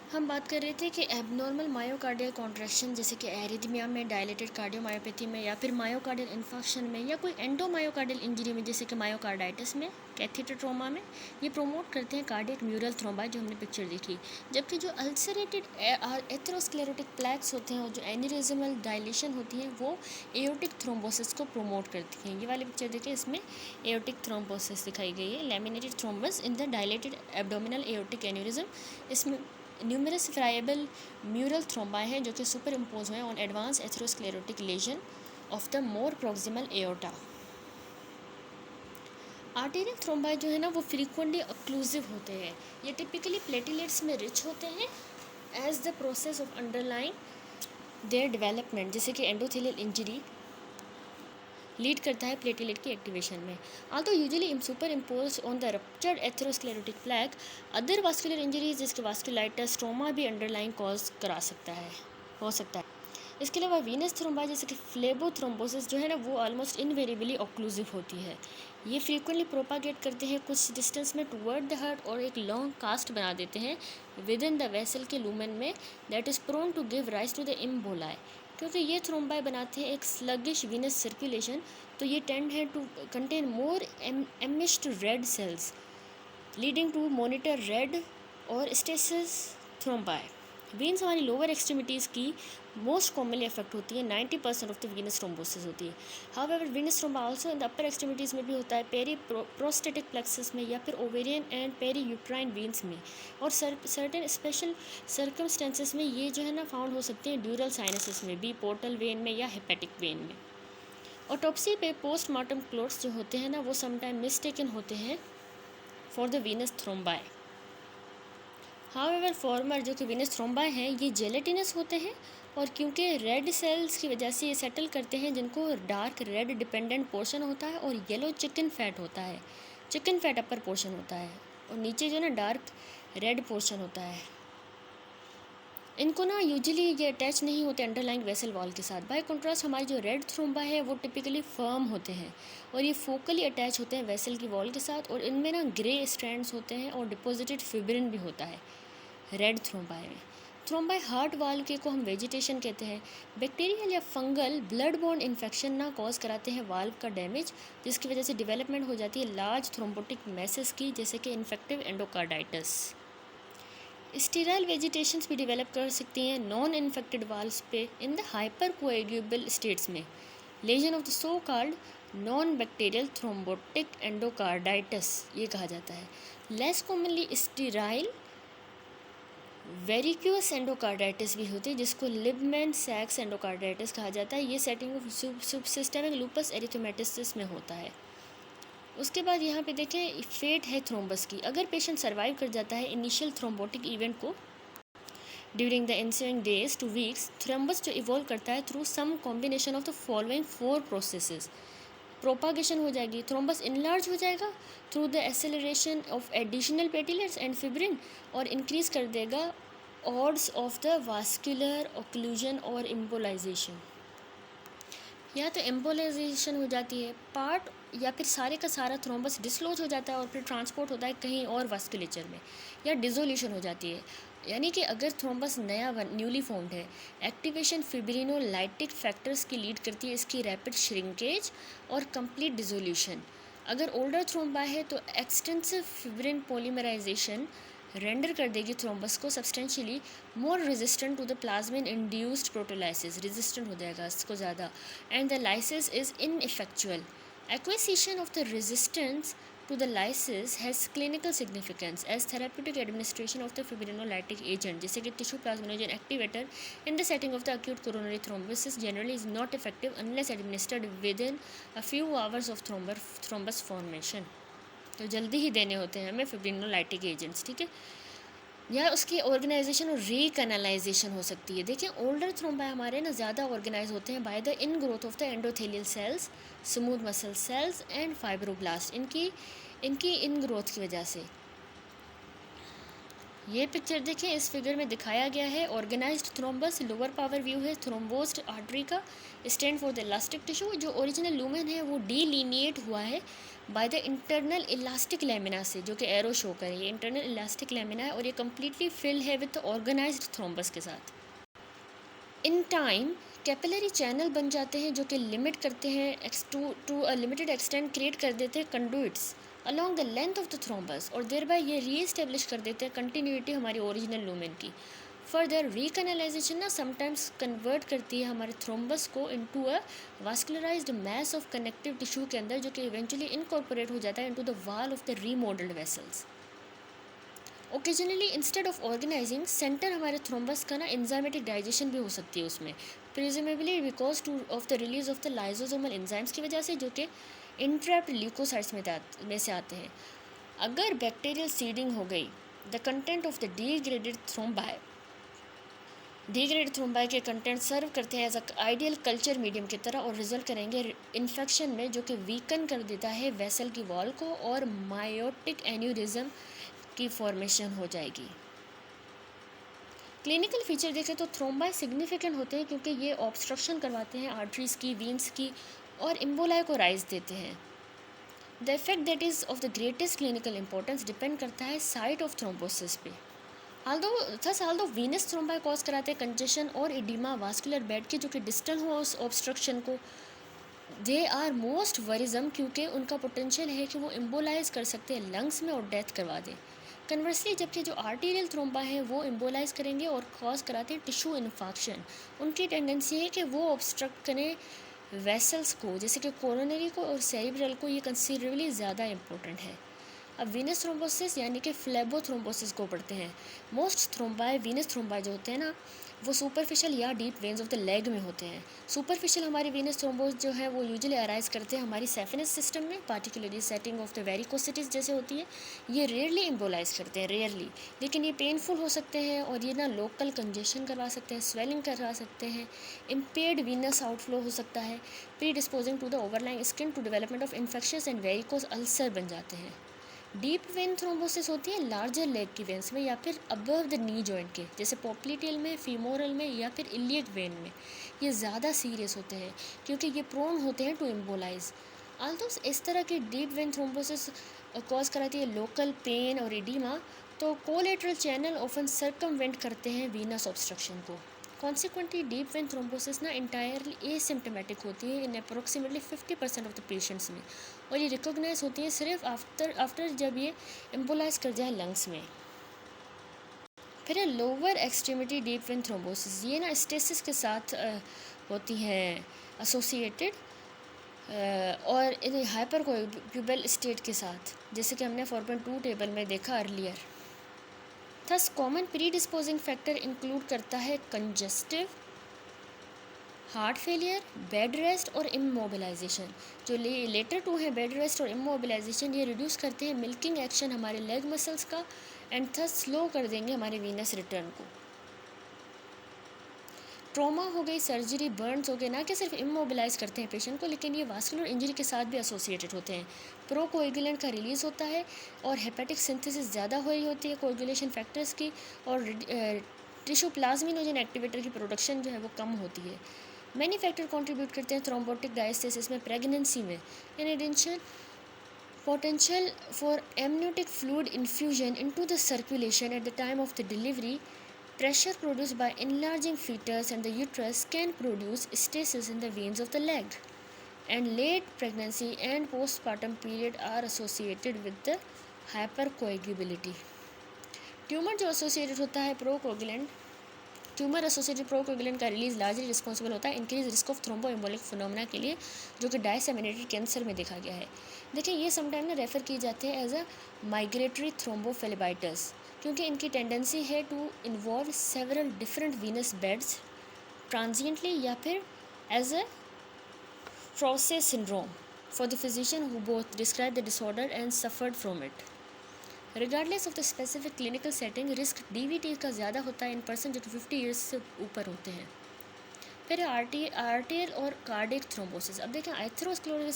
हम बात कर रहे थे कि एबनॉर्मल मायोकार्डियल कॉन्ट्रैक्शन जैसे कि एरिथमिया में, डायलेटेड कार्डियोमायोपैथी में या फिर मायोकार्डियल इन्फेक्शन में या कोई एंडोमायोकार्डियल इंजरी में जैसे कि मायोकार्डाइटिस में, कैथेटर ट्रॉमा में, ये प्रोमोट करते हैं कार्डियक म्यूरल थ्रोम्बाई जो हमने पिक्चर देखी। जबकि जो अल्सरेटेड एथेरोस्क्लेरोटिक प्लैक्स होते हैं और जो एनिरिज्मल डायलेशन होती है वो एओर्टिक थ्रोम्बोसिस को प्रोमोट करती हैं। ये वाली पिक्चर देखिए, इसमें एओर्टिक थ्रोम्बोसिस दिखाई गई है, laminated thrombus in the dilated abdominal aortic aneurysm. इसमें न्यूमरस फ्राइबल म्यूरल थ्रोम्बाई हैं जो कि सुपर इम्पोज हुए on advance atherosclerotic lesion of the more proximal aorta. Arterial thrombi जो है ना वो फ्रीक्वेंटली ऑक्लूसिव होते हैं। ये टिपिकली प्लेटिलेट्स में रिच होते हैं as the process of underlying their development, जैसे कि एंडोथेलियल इंजरी लीड करता है प्लेटलेट की एक्टिवेशन में। Aldous usually super impose on the ruptured atherosclerotic plaque, other vascular injuries जैसे वास्कुलाइटिस, ट्रोमा भी अंडरलाइन कॉज करा सकता है, हो सकता है। इसके अलावा वीनस थ्रोम्बाई जैसे कि फ्लेबोथ्रोम्बोसिस जो है ना वो ऑलमोस्ट इनवेरिएबली ऑक्लूसिव होती है। ये फ्रीक्वेंटली प्रोपागेट करते हैं कुछ डिस्टेंस में टुवर्ड द हार्ट और एक लॉन्ग कास्ट बना देते हैं विद इन द वेसल के लूमेन में, that is prone to give rise to the emboli. क्योंकि ये थ्रोम्बाई बनाते हैं एक स्लगिश वीनस सर्कुलेशन, तो ये टेंड है to contain more enmeshed red cells leading to मॉनिटर रेड और स्टेसिस थ्रोम्बाई। वीन्स हमारी लोअर एक्सट्रीमिटीज़ की मोस्ट कॉमनली अफेक्ट होती है, 90% ऑफ द वीनस थ्रोम्बोसिस होती है। However venous thrombi also in the upper extremities में भी होता है, पेरी प्रोस्टेटिक प्लेक्सस में या फिर ovarian and periuterine veins में, और सर्टेन स्पेशल सर्कमस्टेंसेस में ये जो है ना फाउंड हो सकते हैं ड्यूरल साइनसिस में भी, पोर्टल वेन में या हेपेटिक वेन में। ऑटोप्सी पे पोस्टमार्टम क्लोट्स जो होते हैं ना वो समटाइम मिसटेकन होते हैं for the Venus thrombi. However farmer जो कि वीनस थ्रोम्बाई हैं ये जेलेटिनस होते हैं, और क्योंकि रेड सेल्स की वजह से ये सेटल करते हैं जिनको डार्क रेड डिपेंडेंट पोर्शन होता है और येलो चिकन फैट होता है, चिकन फैट अपर पोर्शन होता है, और नीचे जो ना डार्क रेड पोर्शन होता है। इनको ना यूजुअली ये अटैच नहीं होते अंडरलाइंग वेसल वॉल के साथ। बाय कॉन्ट्रास्ट हमारी जो रेड थ्रोम्बा है वो टिपिकली फर्म होते हैं और ये फोकली अटैच होते हैं वेसल की वॉल के साथ, और इनमें ना ग्रे स्ट्रैंड्स होते हैं और डिपॉजिटेड फिब्रिन भी होता है रेड थ्रोम्बाई में। थ्रोम्बाई हार्ट वाल के को हम वेजिटेशन कहते हैं। बैक्टीरियल या फंगल ब्लड बॉर्न इन्फेक्शन ना कॉज कराते हैं वाल्व का डैमेज, जिसकी वजह से डेवलपमेंट हो जाती है लार्ज थ्रोम्बोटिक मैसेस की, जैसे कि इन्फेक्टिव एंडोकार्डाइटिस। स्टीराइल वेजिटेशंस भी डेवलप कर सकती हैं नॉन इन्फेक्टेड वाल्व्स पे in the hypercoagulable states में, lesion of the so called non bacterial thrombotic endocarditis ये कहा जाता है। Less commonly sterile verrucous endocarditis भी होती है जिसको लिबमैन सैक्स एंडोकार्डाइटिस कहा जाता है। ये सेटिंग ऑफ सिस्टेमिक लूपस एरिथमेटिस में होता है। उसके बाद यहाँ पे देखें फेट है थ्रोम्बस की। अगर पेशेंट सर्वाइव कर जाता है इनिशियल थ्रोम्बोटिक इवेंट को during the ensuing days to weeks, thrombus जो इवॉल्व करता है through some combination of the following 4 processes. Propagation हो जाएगी, थ्रोम्बस इनलार्ज हो जाएगा through the acceleration of additional platelets and fibrin, और इंक्रीज कर देगा odds of the vascular occlusion और एम्बोलाइजेशन। या तो एम्बोलाइजेशन हो जाती है पार्ट, या फिर सारे का सारा थ्रोम्बस डिसलॉज हो जाता है और फिर ट्रांसपोर्ट होता है कहीं और वास्कुलेचर में, या डिसोल्यूशन हो जाती है। यानी कि अगर थ्रोम्बस नया न्यूली फॉर्म्ड है, एक्टिवेशन फिब्रिनोलाइटिक फैक्टर्स की लीड करती है इसकी रैपिड श्रिंकेज और कंप्लीट डिसोल्यूशन। अगर ओल्डर थ्रोम्बा है तो एक्सटेंसिव फिब्रिन पॉलीमराइजेशन रेंडर कर देगी थ्रोम्बस को substantially more resistant to the plasmin induced proteolysis, resistant हो जाएगा इसको ज़्यादा, and the lysis is ineffectual. Acquisition of the resistance to the lysis has clinical significance as therapeutic administration of the fibrinolytic agent, जैसे कि tissue plasminogen activator in the setting of the acute coronary thrombosis generally is not effective unless administered within a few hours of thrombus formation। तो जल्दी ही देने होते हैं हमें fibrinolytic agents, ठीक है। या उसकी ऑर्गेनाइजेशन और रीकैनालाइजेशन हो सकती है। देखिए ओल्डर थ्रोम्बाई हमारे ना ज़्यादा ऑर्गेनाइज होते हैं by the in growth of the endothelial cells, smooth muscle cells and fibroblast, इनकी इन ग्रोथ की वजह से। ये पिक्चर देखें, इस फिगर में दिखाया गया है organised thrombus, lower power view है थ्रोम्बोस्ड आर्टरी का, stand for the elastic tissue. जो ओरिजिनल लूमेन है वो डीलिनिएट हुआ है by the internal elastic lamina से, जो कि एरो शो करे, ये इंटरनल इलास्टिक लेमिना है और ये कम्प्लीटली फिल है विद ऑर्गेनाइज्ड थ्रोम्बस के साथ। इन टाइम कैपिलरी चैनल बन जाते हैं जो कि लिमिट करते हैं to a limited extent, create कर देते हैं conduits along the length of the thrombus, और देर बाय ये रीएस्टेब्लिश कर देते हैं कंटिन्यूटी हमारी ओरिजिनल लूमेन की। फर्दर रीकैनलाइजेशन ना समटाइम्स कन्वर्ट करती है हमारे थ्रोम्बस को into a vascularised mass of connective tissue के अंदर, जो कि इवेंचुअली इनकॉर्पोरेट हो जाता है into the wall of the remodelled vessels. Occasionally instead of organising centre हमारे थ्रोम्बस का ना एंजाइमेटिक डाइजेशन भी हो सकती है उसमें, presumably because to of the release of the lysosomal enzymes की वजह से, जो कि इंट्रैप्ड ल्यूकोसाइट्स में से आते हैं। अगर बैक्टीरियल सीडिंग हो गई, the content of the degraded thrombi के कंटेंट सर्व करते हैं as a ideal culture medium की तरह और रिजल्ट करेंगे इन्फेक्शन में, जो कि वीकन कर देता है वेसल की वॉल को और मायोटिक एन्यूरिज्म की फॉर्मेशन हो जाएगी। क्लिनिकल फीचर देखें तो थ्रोम्बाई सिग्निफिकेंट होते हैं क्योंकि ये ऑब्स्ट्रक्शन करवाते हैं आर्टरीज़ की, वीन्स की, और इम्बोलाई को राइज देते हैं। The effect that is of the greatest clinical importance depend करता है साइट ऑफ थ्रोम्बोसिस पे। आल्दो वीनस थ्रोम्बाई कॉज कराते हैं कंजेशन और इडीमा वास्कुलर बेड के, जो कि डिस्टल हो उस ऑब्स्ट्रक्शन को, दे आर मोस्ट वरिजम क्योंकि उनका पोटेंशियल है कि वो इम्बोलाइज कर सकते हैं लंग्स में और डेथ करवा दें। कन्वर्सली जबकि जो आर्टीरियल थ्रोम्बा है वो इम्बोलाइज करेंगे और कॉज कराते हैं टिश्यू इन्फेक्शन। उनकी टेंडेंसी है कि वो ऑब्स्ट्रक्ट करें वेसल्स को, जैसे कि कोरोनरी को और सेरिब्रल को, ये कंसिडरेबली ज़्यादा इंपॉर्टेंट है। अब वीनस थ्रोम्बोसिस यानी कि फ्लेबोथ्रोम्बोसिस को पढ़ते हैं। मोस्ट थ्रोम्बाई वीनस थ्रोम्बाई जो होते हैं ना, वो सुपरफिशियल या deep veins of the leg में होते हैं। सुपरफिशियल हमारी वीनस थ्रोम्बोस जो है वो यूजुअली अराइज करते हैं हमारी सेफिनस सिस्टम में, पार्टिकुलरली सेटिंग ऑफ द वेरिकोसिटीज जैसे होती है। ये रेयरली इम्बोलाइज करते हैं, रेयरली, लेकिन ये पेनफुल हो सकते हैं और ये ना लोकल कंजेशन करवा सकते हैं, स्वेलिंग करवा सकते हैं, इम्पेयर्ड वीनस आउटफ्लो हो सकता है, predisposing to the overlying skin to development of infections and varicose ulcer बन जाते हैं। डीप वेन थ्रोम्बोसिस होती है लार्जर लेग की वेन्स में या फिर अबव द नी जॉइंट के, जैसे पॉप्लिटियल में, फीमोरल में या फिर इलियक वेन में। ये ज़्यादा सीरियस होते हैं क्योंकि ये प्रोन होते हैं टू एम्बोलाइज। आल्दो इस तरह की डीप वेन थ्रोम्बोसिस कॉज कराती है लोकल पेन और एडिमा, तो कोलेटरल चैनल ऑफन सर्कमवेंट करते हैं वीनस ऑब्स्ट्रक्शन को। कॉन्सिक्वेंटली डीप वेन थ्रोम्बोसिस ना इंटायरली एसिम्टोमेटिक होती है इन अप्रोक्सीमेटली 50% ऑफ द पेशेंट्स में, और ये रिकॉग्नाइज होती है सिर्फ आफ्टर जब ये एम्बोलाइज कर जाए लंग्स में। फिर है lower extremity deep vein thrombosis, ये ना स्टेसिस के साथ होती हैं एसोसिएटेड, और इन हाइपर कोएगुलेबल स्टेट के साथ, जैसे कि हमने 4.2 टेबल में देखा earlier. Thus common pre disposing factor include करता है congestive heart failure, bed rest और इमोबिलाइजेशन। जो लेटर टू है बेड रेस्ट और इमोबिलाइजेशन, ये रिड्यूस करते हैं मिल्किंग एक्शन हमारे लेग मसल्स का एंड थस स्लो कर देंगे हमारे वीनस रिटर्न को। ट्रॉमा हो गई, सर्जरी, बर्न्स हो गए, ना कि सिर्फ इमोबिलाइज करते हैं पेशेंट को, लेकिन ये वास्कुलर इंजरी के साथ भी एसोसिएटेड होते हैं। प्रोकोएगुलेंट का रिलीज़ होता है और हेपेटिक सिंथेसिस ज़्यादा हो रही होती है कोएगुलेशन फैक्टर्स की, और टिश्यू प्लाज्मिनोजन एक्टिवेटर की प्रोडक्शन जो है वो कम होती है। मैनी फैक्टर कंट्रीब्यूट करते हैं थ्रोम्बोटिक डायस्टेसिस में, प्रेगनेंसी में। In addition potential for amniotic fluid infusion into the circulation at the time of the delivery, pressure produced by enlarging fetus and the uterus can produce stasis in the veins of the leg, and late pregnancy and postpartum period are associated with the hypercoagulability. Tumour जो associated होता है प्रोकोगुलेंट, tumour associated प्रोकोगुलेंट का release largely responsible होता है increase risk of थ्रोम्बोएम्बोलिक phenomena के लिए, जो कि डायसेमिनेटेड कैंसर में देखा गया है। देखिए ये समटाइम ना रेफ़र किए जाते हैं एज अ माइग्रेटरी थ्रोम्बोफेलिबाइटिस, क्योंकि इनकी टेंडेंसी है to involve several different venous beds transiently या फिर as a process syndrome for the physician who both describe the disorder and suffered from it. Regardless of the specific clinical setting, risk DVT का ज़्यादा होता है in person जो 50 years से ऊपर होते हैं। फिर आर्टियल और कार्डियक थ्रोम्बोसिस। अब देखें एथेरोस्क्लेरोसिस